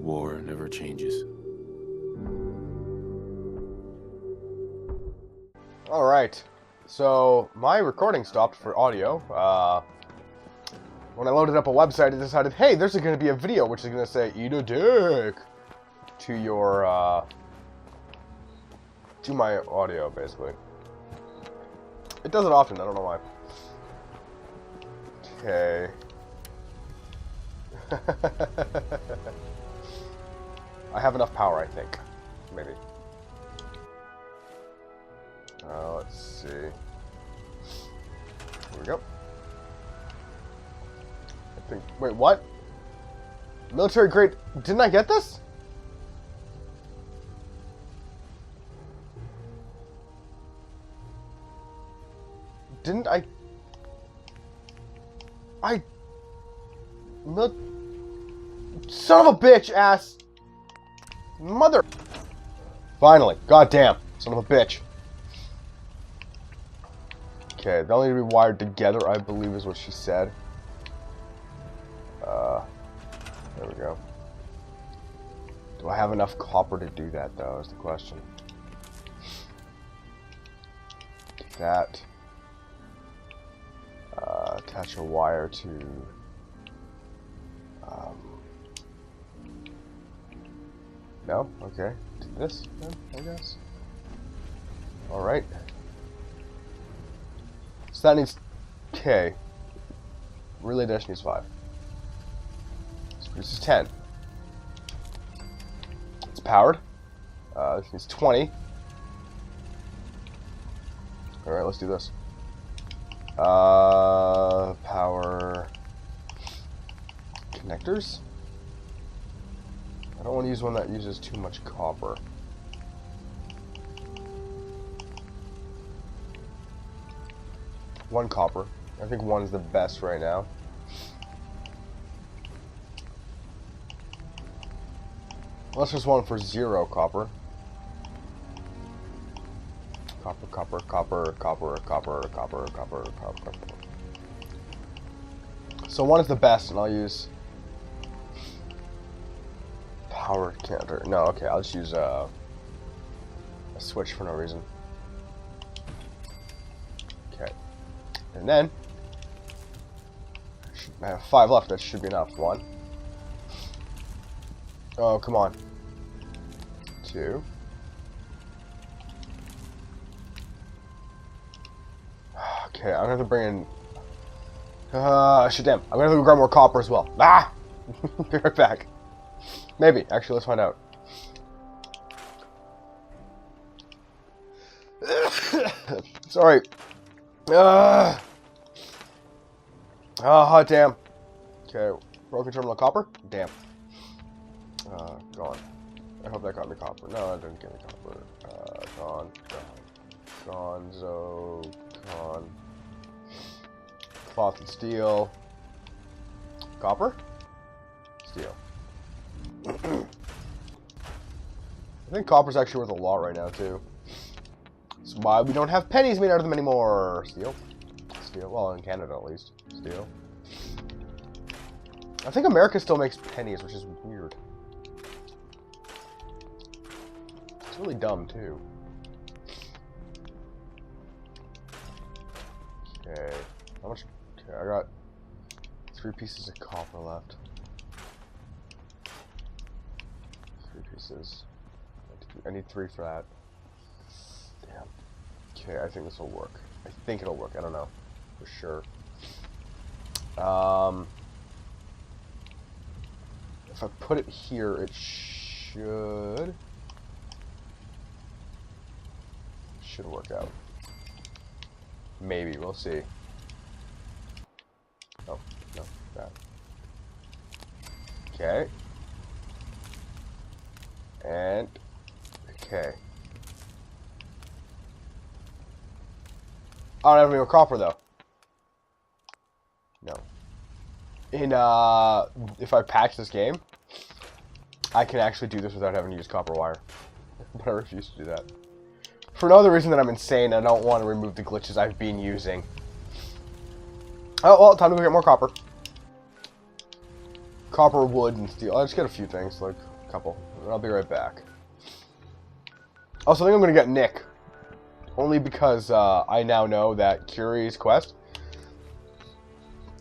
war never changes. Alright, so my recording stopped for audio. When I loaded up a website, it decided, hey, there's going to be a video which is going to say, eat a dick, to your, to my audio, basically. It does it often, I don't know why. Okay. I have enough power, I think. Maybe. Let's see. Here we go. I think. Wait, what? Military grade. Didn't I get this? Didn't I? Son of a bitch, ass. Mother. Finally. Goddamn. Son of a bitch. Okay, they'll need to be wired together, I believe is what she said. There we go. Do I have enough copper to do that, though, is the question. That. Attach a wire to... no? Okay. Do this, then, I guess. Alright. So that needs... okay. Relay dash needs 5. So this is 10. It's powered. This needs 20. Alright, let's do this. Power... connectors? I don't want to use one that uses too much copper. One copper. I think one's the best right now. Let's just one for 0 copper. Copper, copper, copper, copper, copper, copper, copper, copper. So one is the best, and I'll use power counter. No, okay, I'll just use a switch for no reason. Okay. And then, I have 5 left, that should be enough. 1. Oh, come on. 2. Okay, I'm gonna have to bring in... shit, damn. I'm gonna have to grab more copper as well. Ah! Be right back. Maybe. Actually, let's find out. Sorry. Oh, hot damn. Okay, broken terminal copper? Damn. Gone. I hope that got me copper. No, that didn't get me copper. Gone. Gone. Cloth and steel. Copper? Steel. I think copper's actually worth a lot right now, too. That's why we don't have pennies made out of them anymore. Steel. Steel. Well, in Canada, at least. Steel. I think America still makes pennies, which is weird. It's really dumb, too. Okay. How much? Okay, I got 3 pieces of copper left. 3 pieces. I need 3 for that. Damn. Okay, I think this will work. I think it'll work. I don't know. For sure. If I put it here, it should work out. Maybe. We'll see. Oh, no. That. Okay. And... okay. I don't have any more copper, though. No. If I patch this game, I can actually do this without having to use copper wire. But I refuse to do that. For no other reason than I'm insane, I don't want to remove the glitches I've been using. Oh, well, time to go get more copper. Copper, wood, and steel. I'll just get a few things, like couple. And I'll be right back. Also, I think I'm going to get Nick. Only because I now know that Curie's quest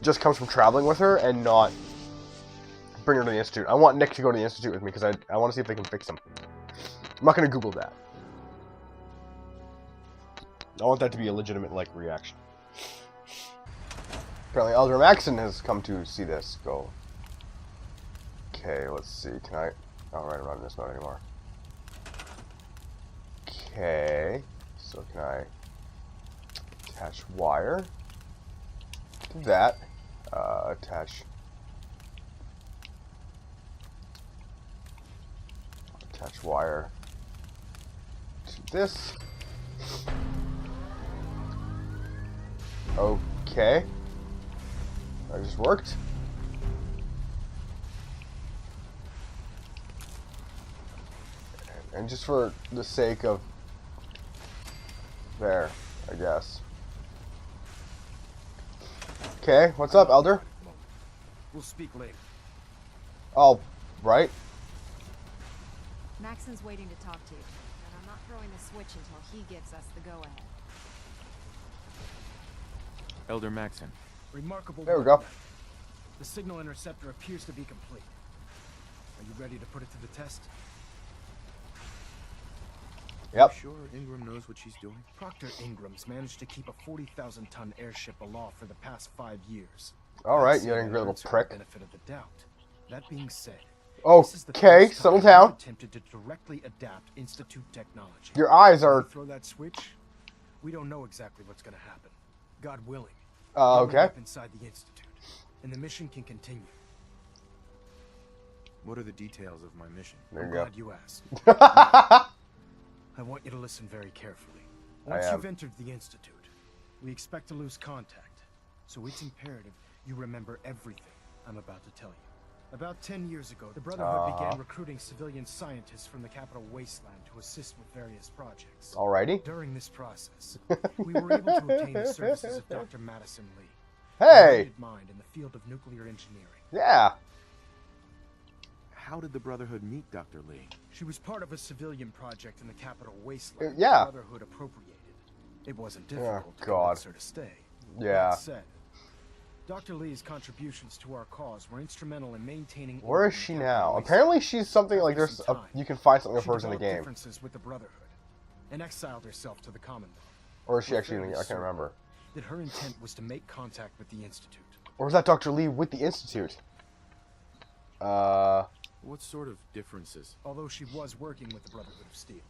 just comes from traveling with her and not bring her to the Institute. I want Nick to go to the Institute with me because I want to see if they can fix him. I'm not going to Google that. I want that to be a legitimate, like, reaction. Apparently Elder Maxon has come to see this go. Okay, let's see. Can I... Oh, right, I'm not in this mode anymore. Okay. So can I attach wire to that? Attach wire to this. Okay. That just worked. And just for the sake of there, I guess. Okay, what's up, Elder? We'll speak later. Oh, right. Maxon's waiting to talk to you, but I'm not throwing the switch until he gives us the go-ahead. Elder Maxon. Remarkable. There we go. The signal interceptor appears to be complete. Are you ready to put it to the test? Yep. You sure Ingram knows what she's doing? Proctor Ingram's managed to keep a 40,000-ton airship aloft for the past 5 years. Alright, you angry little prick. Benefit of the doubt. That being said, this is the Okay, first settle time down. we've attempted to directly adapt Institute technology. Your eyes When are... we throw that switch, we don't know exactly what's going to happen. God willing. You'll okay. end up inside the Institute, and the mission can continue. What are the details of my mission? There I'm you go. glad you asked. I I want you to listen very carefully. I Once am. you've entered the Institute, we expect to lose contact. So it's imperative you remember everything I'm about to tell you. About 10 years ago, the Brotherhood began recruiting civilian scientists from the capital wasteland to assist with various projects. Alrighty. During this process, we were able to obtain the services of Dr. Madison Lee. A Hey! brilliant mind in the field of nuclear engineering. Yeah. How did the Brotherhood meet Dr. Lee? She was part of a civilian project in the capital wasteland. Yeah. The Brotherhood appropriated. It wasn't Oh, difficult to God. convince her to stay. Yeah. That said, Dr. Lee's contributions to our cause were instrumental in maintaining. Where order is in she the now? capital wasteland. Apparently she's something like After there's some a, time, you can find something of She hers in the developed game. differences with the Brotherhood and exiled herself to the Commonwealth. Or is she We're actually in the, fairly I can't certain remember. That her intent was to make contact with the Institute. Or was that Dr. Lee with the Institute? What sort of differences? Although she was working with the Brotherhood of Steel,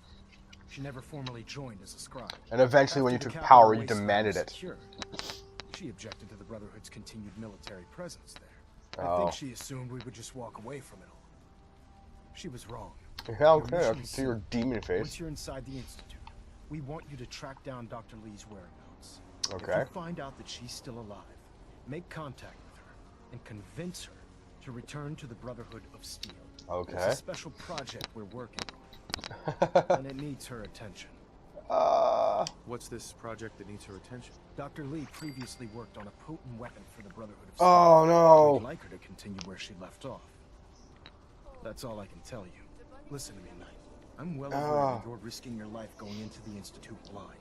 she never formally joined as a scribe. And eventually when you After took the capital power, you wasteland demanded was it. secured, she objected to the Brotherhood's continued military presence there. I Oh. think she assumed we would just walk away from it all. She was wrong. Yeah, Your okay, I mission can is see your simple. demon face. Once you're inside the Institute, we want you to track down Dr. Lee's whereabouts. If Okay. you find out that she's still alive, make contact with her and convince her to return to the Brotherhood of Steel. It's Okay. a special project we're working on, and it needs her attention. What's this project that needs her attention? Dr. Lee previously worked on a potent weapon for the Brotherhood of Steel. Oh We'd no. like her to continue where she left off. That's all I can tell you. Listen to me, Knight. I'm well aware that you're risking your life going into the Institute blind.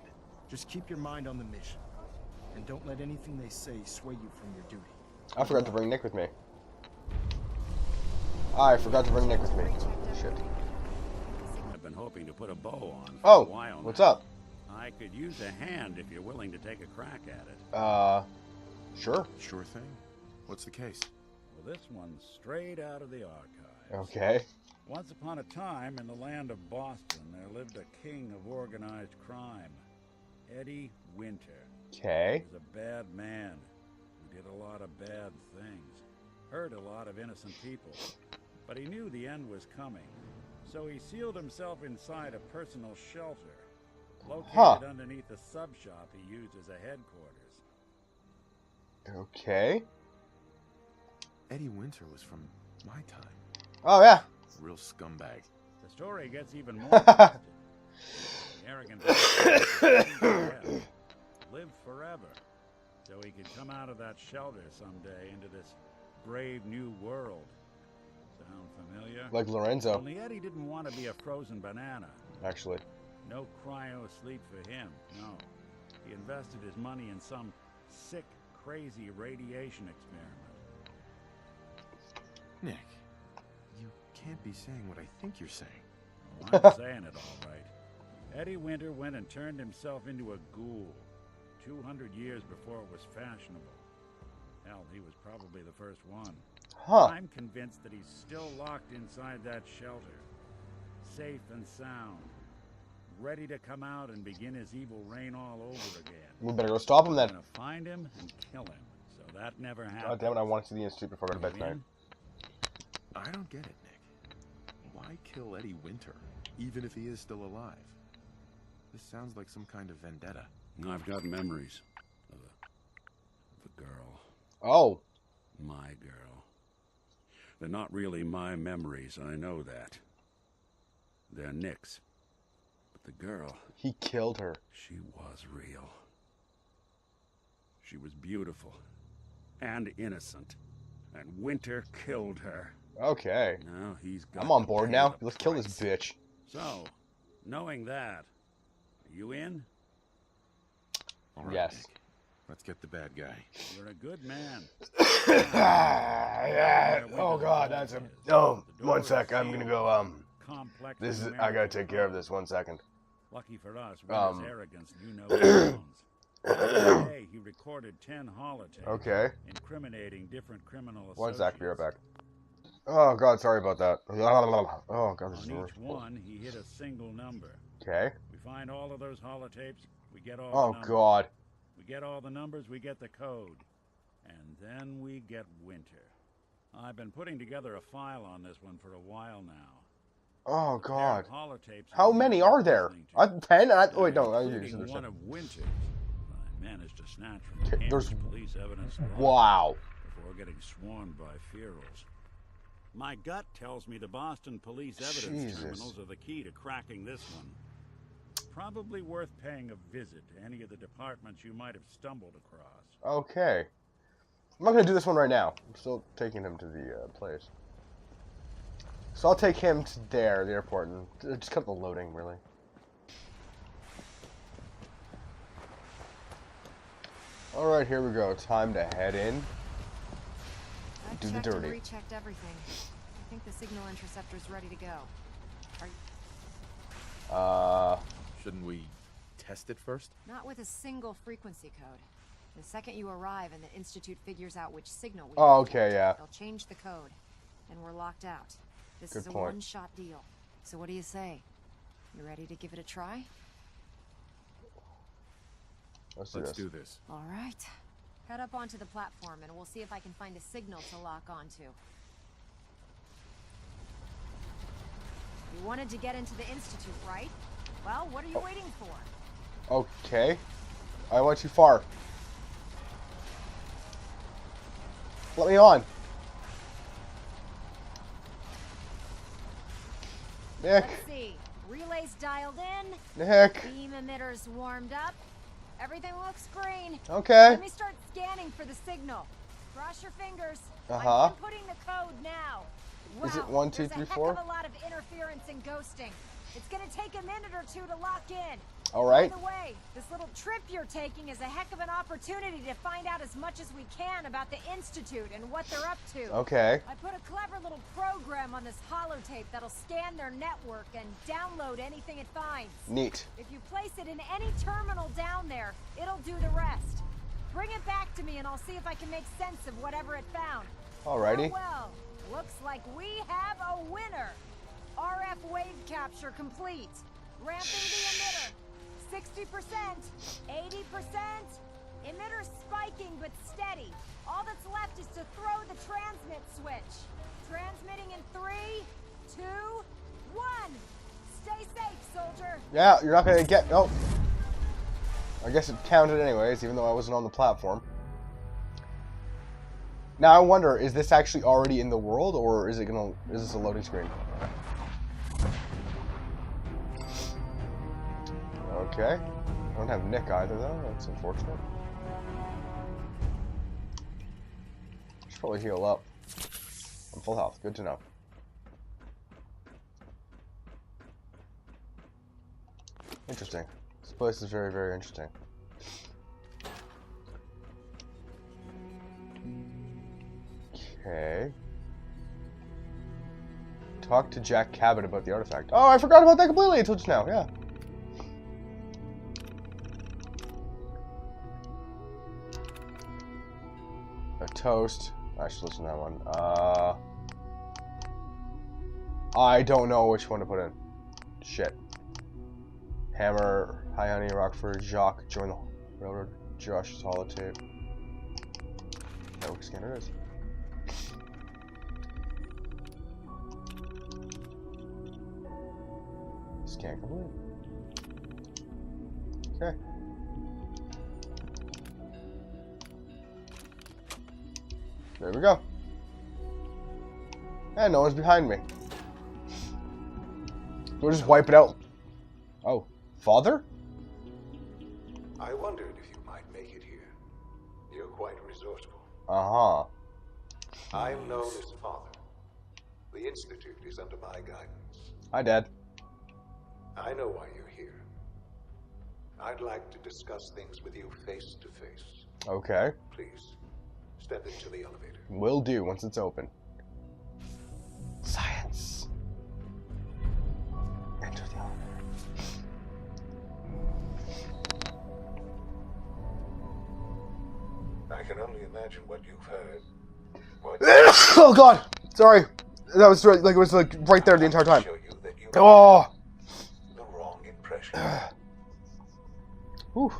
Just keep your mind on the mission, and don't let anything they say sway you from your duty. I forgot to bring Nick with me. I forgot to bring Nick with me. Shit. I've been hoping to put a bow on for a Oh, while what's now. up? I could use a hand if you're willing to take a crack at it. Sure. Sure thing. What's the case? Well, this one's straight out of the archives. Okay. Once upon a time, in the land of Boston, there lived a king of organized crime, Eddie Winter. Okay. He was a bad man who did a lot of bad things, hurt a lot of innocent people. But he knew the end was coming, so he sealed himself inside a personal shelter, located underneath a sub shop he used as a headquarters. Okay. Eddie Winter was from my time. Oh yeah. Real scumbag. The story gets even more twisted. The arrogant bastard lived forever, so he could come out of that shelter someday into this brave new world. Sound familiar? Like Lorenzo, Only Eddie didn't want to be a frozen banana. actually. No cryo sleep for him, no. He invested his money in some sick, crazy radiation experiment. Nick, you can't be saying what I think you're saying. Oh, I'm saying it all right. Eddie Winter went and turned himself into a ghoul 200 years before it was fashionable. Hell, he was probably the first one. Huh. I'm convinced that he's still locked inside that shelter, safe and sound, ready to come out and begin his evil reign all over again. We better go stop him I'm then. gonna find him and kill him, so that never happened. God damn it, I want to see the Institute before I go to bed You tonight. in? I don't get it, Nick. Why kill Eddie Winter, even if he is still alive? This sounds like some kind of vendetta. I've got memories of a girl. Oh. My girl. They're not really my memories, I know that. They're Nick's. But the girl, He killed her. she was real. She was beautiful and innocent. And Winter killed her. Okay. Now he's got I'm on to board pay now. the Let's kill this price. bitch. So, knowing that, are you in? All right, Yes. Nick. Let's get the bad guy. You're a good man. Oh god, that's a... Oh, one sec. I'm gonna go, Complex This is... and I gotta take care of this. 1 second. Lucky for us, Um, Winter's arrogance knew no bounds. Today, he recorded 10 holotapes, Okay. incriminating different criminal associates. 1 sec. Be right back. Oh god, sorry about that. Oh god, this is the On worst. each one, he hit a single number. Okay. We find all of those holotapes, we get all Oh the numbers. god. We get all the numbers, we get the code. And then we get Winter. I've been putting together a file on this one for a while now. Oh The pair god. of holotapes How are many worth are there? listening to. 10? Oh wait, no. I Including used one to. of Winter's. I managed to snatch from the Okay, there's- Cambridge police evidence log Wow. before getting swarmed by ferals. My gut tells me the Boston police evidence Jesus. terminals are the key to cracking this one. Probably worth paying a visit to any of the departments you might have stumbled across. Okay. I'm not gonna do this one right now. I'm still taking him to the place. So I'll take him to there, the airport, and just cut the loading, really. Alright, here we go. Time to head in. I've Do the checked and dirty. rechecked everything. I think the signal interceptor's ready to go. Are you... Shouldn't we test it first? Not with a single frequency code. The second you arrive and the Institute figures out which signal we Oh, need, okay, yeah. they'll change the code, and we're locked out. This Good is a point. one-shot deal. So what do you say? You ready to give it a try? Let's do Let's this. do this. All right. Head up onto the platform, and we'll see if I can find a signal to lock onto. You wanted to get into the Institute, right? Well, what are you waiting for? Okay. I went too far. Let me on. Nick. Let's see. Relays dialed in. Nick. Beam emitters warmed up. Everything looks green. Okay. Let me start scanning for the signal. Cross your fingers. Uh-huh. I'm inputting the code now. Wow, Is it 1, 2, there's 3, a heck 4? of a lot of interference and ghosting. It's gonna take a minute or two to lock in. All right. By the way, this little trip you're taking is a heck of an opportunity to find out as much as we can about the Institute and what they're up to. Okay. I put a clever little program on this holotape that'll scan their network and download anything it finds. Neat. If you place it in any terminal down there, it'll do the rest. Bring it back to me and I'll see if I can make sense of whatever it found. Alrighty. Well, looks like we have a winner. RF wave capture complete. Ramping the emitter. 60%, 80%. Emitter spiking but steady. All that's left is to throw the transmit switch. Transmitting in 3, 2, 1. Stay safe, soldier. Yeah, you're not gonna get. Oh. I guess it counted anyways, even though I wasn't on the platform. Now I wonder, is this actually already in the world, or is it gonna? Is this a loading screen? Okay. I don't have Nick either, though. That's unfortunate. Should probably heal up. I'm full health. Good to know. Interesting. This place is very, very interesting. Okay. Talk to Jack Cabot about the artifact. Oh, I forgot about that completely until just now. Yeah. A toast. I should listen to that one. I don't know which one to put in. Shit. Hammer, Hi Honey, Rockford, Jacques, join the railroad, Josh, holotape. Network scanner is. Scan complete. Okay. There we go. And no one's behind me. We'll just wipe it out. Oh, father? I wondered if you might make it here. You're quite resourceful. Uh-huh. I'm known as Father. The Institute is under my guidance. Hi, Dad. I know why you're here. I'd like to discuss things with you face to face. Okay. Please, step into the elevator. Will do once it's open. Science. Enter the elevator. I can only imagine what you've heard. What Oh God! Sorry. That was right, like it was like right there the entire time. show you that you Oh. the wrong impression. Whew.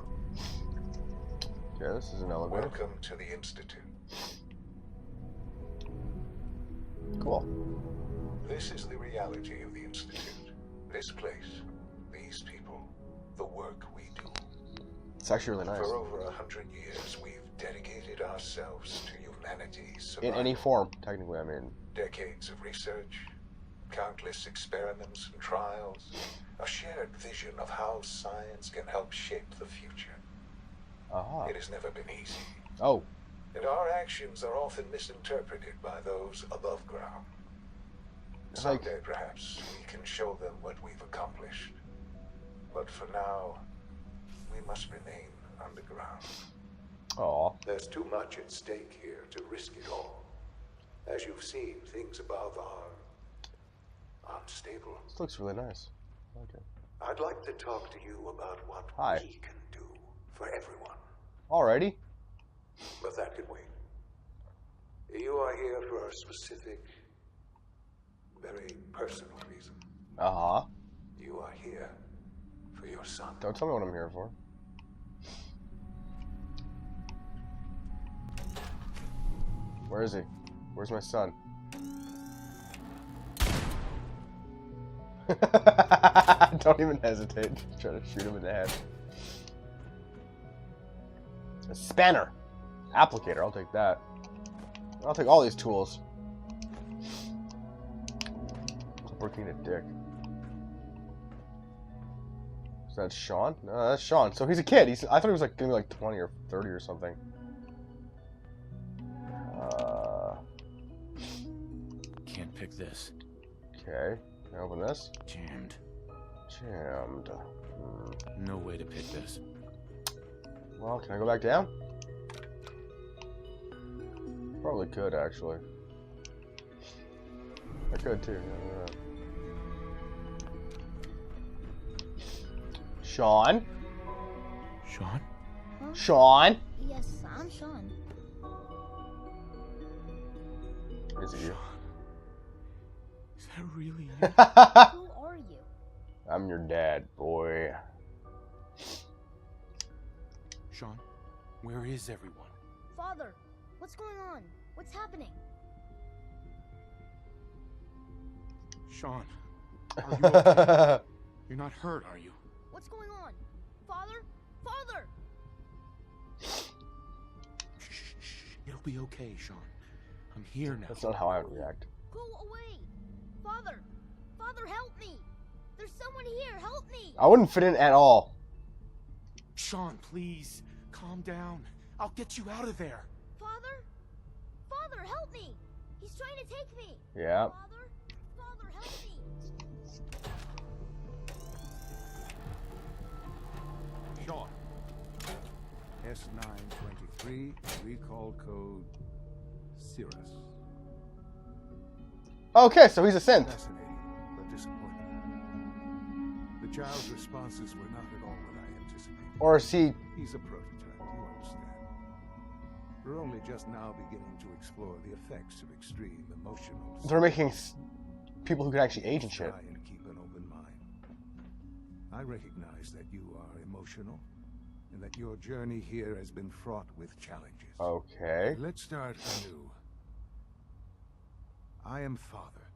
Okay, this is an elevator. Welcome to the Institute. Cool. This is the reality of the Institute. This place, these people, the work we do. It's actually really nice. For over 100 years, we've dedicated ourselves to humanity's In survival. any form, technically, I mean. Decades of research, countless experiments and trials, a shared vision of how science can help shape the future. Uh-huh. It has never been easy, Oh. and our actions are often misinterpreted by those above ground. Like- Someday, perhaps, we can show them what we've accomplished. But for now, we must remain underground. Aw. There's too much at stake here to risk it all. As you've seen, things above are unstable. This looks really nice. Okay. I'd like to talk to you about what Hi. we can do for everyone. Alrighty. But that can wait. You are here for a specific, very personal reason. Uh-huh. You are here for your son. Don't tell me what I'm here for. Where is he? Where's my son? Don't even hesitate. Try to shoot him in the head. A spanner. Applicator, I'll take that. I'll take all these tools. Working a dick. Is that Sean? No, that's Sean. So he's a kid. I thought he was like gonna be like 20 or 30 or something. Can't pick this. Okay. Can I open this? Jammed. Jammed. No way to pick this. Well, can I go back down? Probably could, actually. I could, too. Yeah. Sean? Sean? Sean? Yes, I'm Sean. Is it you? Is that really you? Who are you? I'm your dad, boy. Sean, where is everyone? Father, what's going on? What's happening? Sean, are you okay? You're not hurt, are you? What's going on? Father? Father! Shh. It'll be okay, Sean. I'm here now. That's not how I would react. Go away! Father! Father, help me! There's someone here, help me! I wouldn't fit in at all. Sean, please, calm down. I'll get you out of there. Father? Father, help me! He's trying to take me! Yeah. Father? Father, help me! S923, recall code Cirrus. Okay, so he's a synth. Fascinating, but disappointing. The child's responses were not at all what I anticipated. Or is he... He's a prototype, you understand. We're only just now beginning to explore the effects of extreme emotional... They're making people who can actually age and shit. Try and keep an open mind. I recognize that you are emotional, and that your journey here has been fraught with challenges. Okay. Let's start anew. I am Father.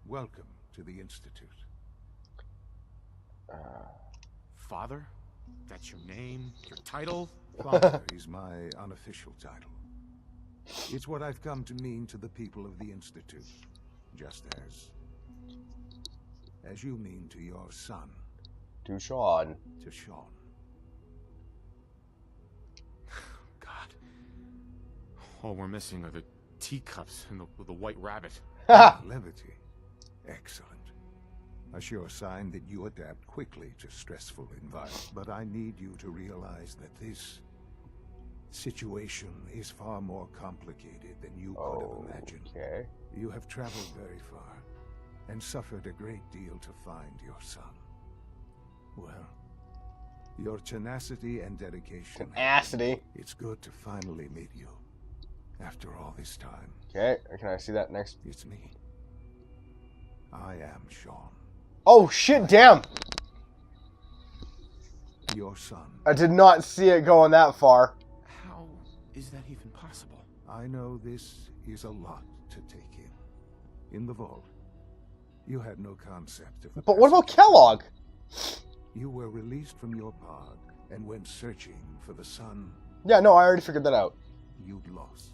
Welcome to the Institute. Father? That's your name? Your title? Father is my unofficial title. It's what I've come to mean to the people of the Institute, just as you mean to your son, To Sean. to Sean. God. All we're missing are the teacups and the white rabbit. Levity. Excellent. A sure sign that you adapt quickly to stressful environments. But I need you to realize that this situation is far more complicated than you could have imagined. Okay. You have traveled very far and suffered a great deal to find your son. Well, your tenacity and dedication. Tenacity. It's good to finally meet you after all this time. Okay, can I see that next? It's me. I am Sean, Oh shit, damn! your son. I did not see it going that far. How is that even possible? I know this is a lot to take in. In the vault, you had no concept of the But what about past. Kellogg? You were released from your pod and went searching for the son Yeah, no, I already figured that out. you'd lost.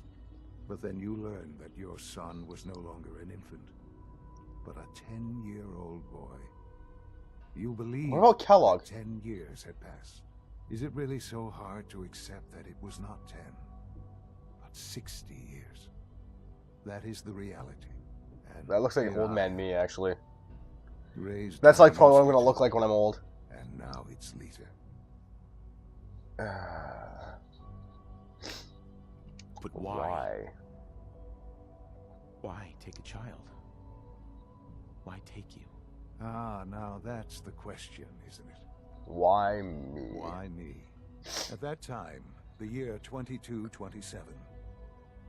But then you learned that your son was no longer an infant, but a 10-year-old boy. You believe What about Kellogg? 10 years had passed. Is it really so hard to accept that it was not 10, but 60 years? That is the reality. And That looks like here old I man am, me, actually. raised That's by like an probably what I'm gonna institute, look like when I'm old. And now it's Lita. But why? Why take a child? Why take you? Ah, now that's the question, isn't it? Why me? Why me? At that time, the year 2227,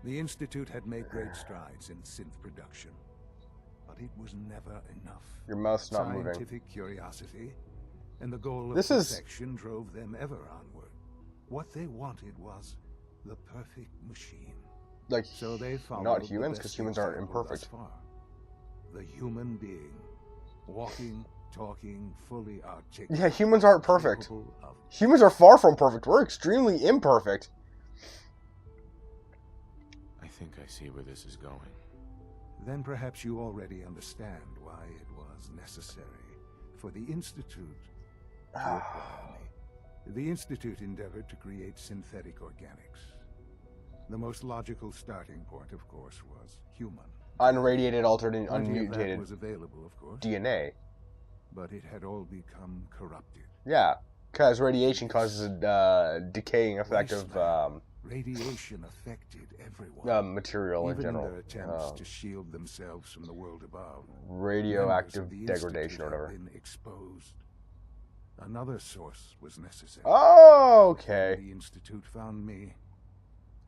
the Institute had made great strides in synth production. But it was never enough. Your mouth's not moving. Scientific curiosity and the goal of This is- perfection drove them ever onward. What they wanted was the perfect machine. Like, So they followed not the humans, best because humans aren't example thus imperfect. far. The human being, walking, talking, fully articulate. Yeah, humans aren't perfect. capable of Humans are far from perfect. We're extremely imperfect. I think I see where this is going. Then perhaps you already understand why it was necessary for the Institute to acquire me. The Institute endeavored to create synthetic organics. The most logical starting point, of course, was human. Unradiated, altered, and Plenty of that unmutated was available, of course, DNA. but it had all become corrupted. Yeah, because radiation causes a decaying effect of Wasteland. Radiation affected everyone. material in Even general. in their attempts to shield themselves from the world above. Radioactive Members of the degradation or Institute whatever. had been exposed. Another source was necessary. Oh, okay. The Institute found me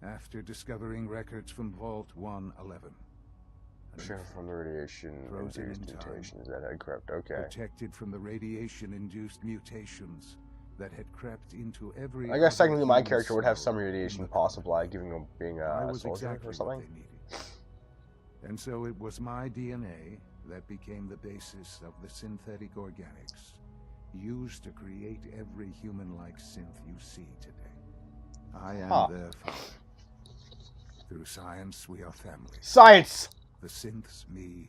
after discovering records from Vault 111. An Sure, from the radiation Frozen induced in time. mutations that had crept. Okay. protected from the radiation-induced mutations that had crept into every. I guess other technically my human character would have cell some in radiation the possible, colony. giving him being I a was soldier exactly or something. what they needed. And so it was my DNA that became the basis of the synthetic organics used to create every human-like synth you see today. I am their father. Through science, we are family. Science! The synths, me,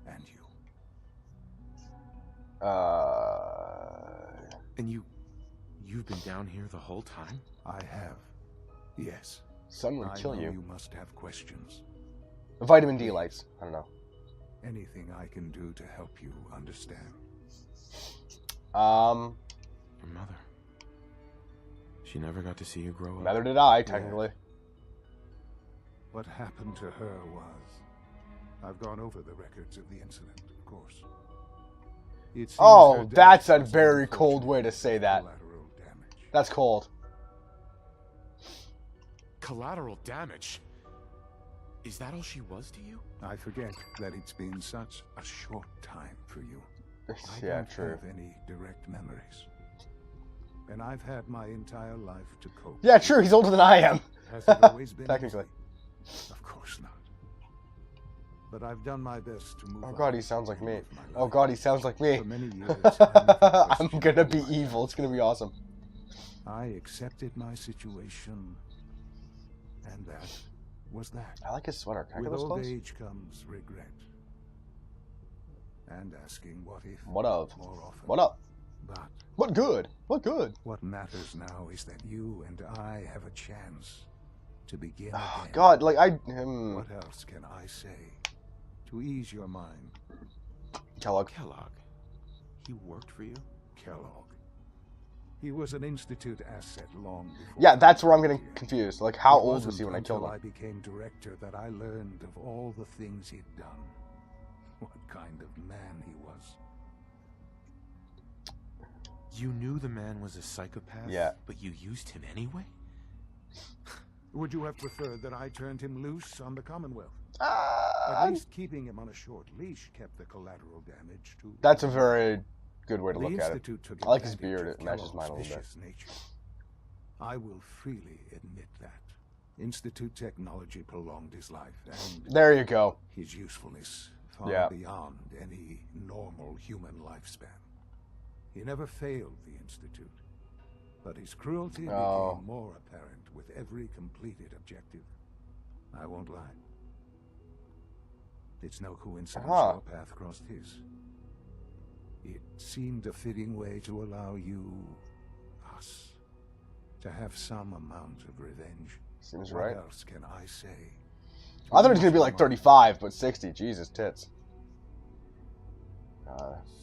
and you. And you've been down here the whole time? I have. Yes. Sun would I kill know you. you must have questions. Vitamin D lights. I don't know. Anything I can do to help you understand. Your mother. She never got to see you grow up. Neither did I, technically. What happened to her was... I've gone over the records of the incident, of course. It seems her Oh, death that's a was very unfortunate cold way to say that. collateral damage. That's cold. Collateral damage? Is that all she was to you? I forget that it's been such a short time for you. I Yeah, don't true. have any direct memories. And I've had my entire life to cope. Yeah, true. He's older than I am. Has it always been Technically. easy? Of course not. But I've done my best to move Oh on god, he sounds like and me. live my Oh life. god, he sounds like me. For many years, I never I'm questioned gonna be who I evil. It's gonna be awesome. I accepted my situation, and that was that. I like his sweater. Can I With get those old clothes? age comes regret. And asking what if What of? more often. What up? But What good? What good? what matters now is that you and I have a chance to begin Oh, again. god, like I... What else can I say to ease your mind, Kellogg. Kellogg. He worked for you? Kellogg? He was an Institute asset long before. Yeah, that's I where I'm got getting here. confused. Like, how It old wasn't was he when I killed until him? I became director that I learned of all the things he'd done. What kind of man he was. You knew the man was a psychopath? Yeah. But you used him anyway? Would you have preferred that I turned him loose on the Commonwealth? Uh, At least keeping him on a short leash kept the collateral damage to... that's a very good way to The look at it. Institute took I like his advantage beard. of It matches Kellogg's mine a little bit. vicious nature. I will freely admit that. Institute technology prolonged his life, and There you go. his usefulness far Yeah. beyond any normal human lifespan. He never failed the Institute, but his cruelty Oh. became more apparent with every completed objective. I won't lie. It's no coincidence your path crossed his. It seemed a fitting way to allow you, us, to have some amount of revenge. Seems What right. else can I say? I thought it was gonna be like 35, but 60. Jesus, tits.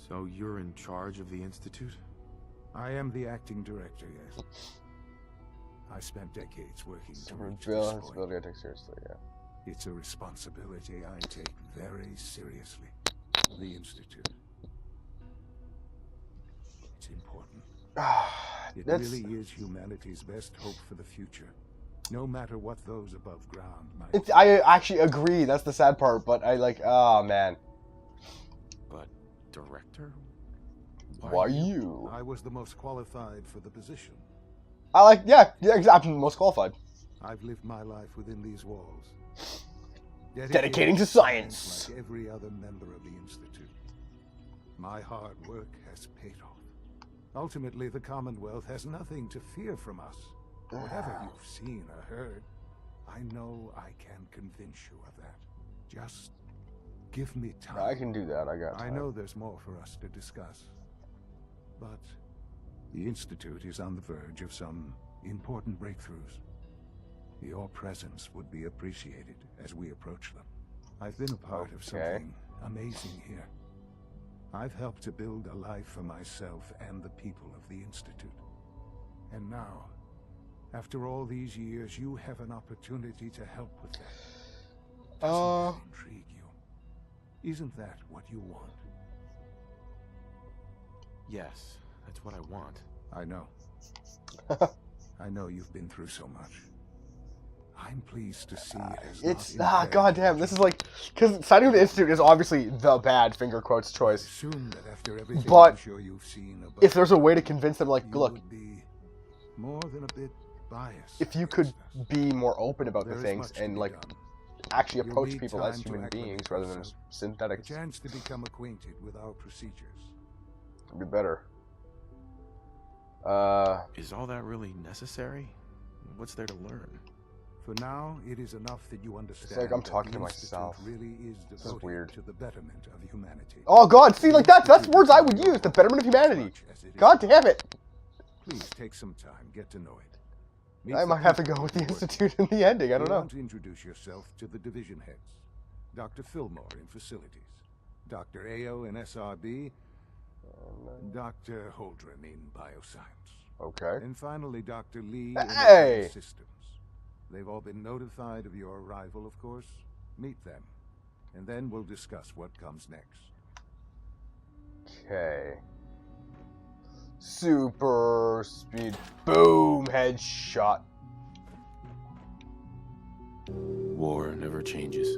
So you're in charge of the Institute? I am the acting director, yes. I spent decades working to reach this Responsibility I point. take seriously, yeah. It's a responsibility I take very seriously. The Institute. It's important. It That's... really is humanity's best hope for the future. No matter what those above ground might... It's, I actually agree. That's the sad part, but I like... Oh, man. But director? Why you? I was the most qualified for the position. I like... Yeah, exactly. I'm most qualified. I've lived my life within these walls. Dedicating to science. Like every other member of the Institute. My hard work has paid off. Ultimately, the Commonwealth has nothing to fear from us. Whatever you've seen or heard, I know I can convince you of that. Just give me time. I can do that. I got I time. know there's more for us to discuss. But the Institute is on the verge of some important breakthroughs. Your presence would be appreciated as we approach them. I've been a part of something amazing here. I've helped to build a life for myself and the people of the Institute. And now, after all these years, you have an opportunity to help with that. Doesn't that intrigue you? Isn't that what you want? Yes, that's what I want. I know. I know you've been through so much. I'm pleased to see it as It's... not impaired goddamn. your This is like... Because signing with the Institute is obviously the bad, finger quotes, choice. Assume that after everything But I'm sure you've seen above, if there's a way to convince them, like, you look, would be more than a bit biased. if you could against us. be more open about the There is things much to and, be like, done. actually You'll approach need people time as to human acclimate beings rather than as yourself. A synthetics. chance to become acquainted with our procedures. It'd be better. Is all that really necessary? What's there to learn? For now, it is enough that you understand. like I'm that talking the to Institute myself. Really is This is devoted weird. to the betterment of humanity. Oh god, see, like that's Institute words I is would not use. The betterment of humanity. much as it is. God damn it. Please take some time, get to know it. Meet I the might have to people go with the on board. Institute in the ending. I don't You know. want to introduce yourself to the division heads. Dr. Fillmore in facilities. Dr. Ayo in SRB. Dr. Holdren in bioscience. Okay. And finally, Dr. Lee Hey! and Systems. They've all been notified of your arrival, of course. Meet them, and then we'll discuss what comes next. Okay. Super speed. Boom! Headshot. War never changes.